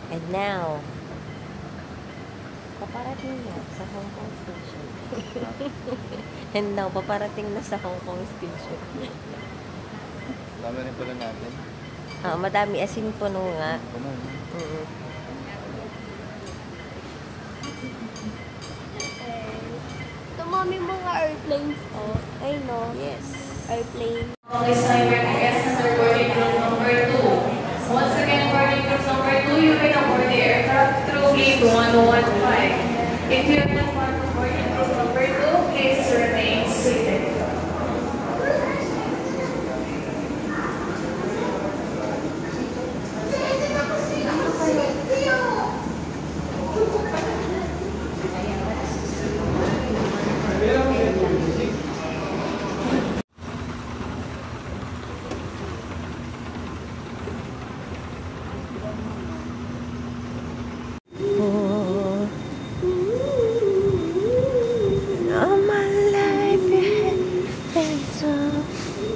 And now, paparating na sa Hong Kong station. And now, paparating na sa Hong Kong station. Dami rin pala natin. Madami asin puno nga. Puno. Ito mami mga airplanes oh. I know. Yes. Airplane. This time we're under boarding group number 2. Once again, boarding group number 2, you can board the aircraft through gate 115. If you are not part of boarding group number 2, please remain seated.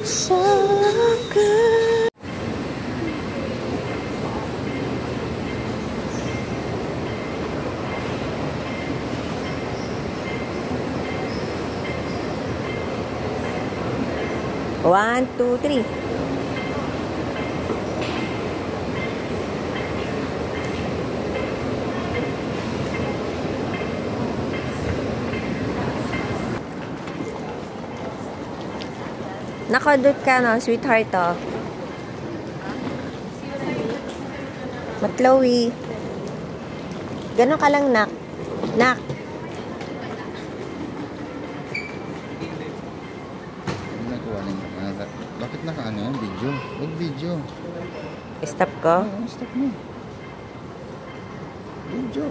So good. One, two, three. Nakadot ka no, sweetheart, oh. Matlowy. Ganon ka lang, nak. Nak. Bakit naka-ano yan? Video? Huwag video. Stop ko? Oo, stop mo. Video.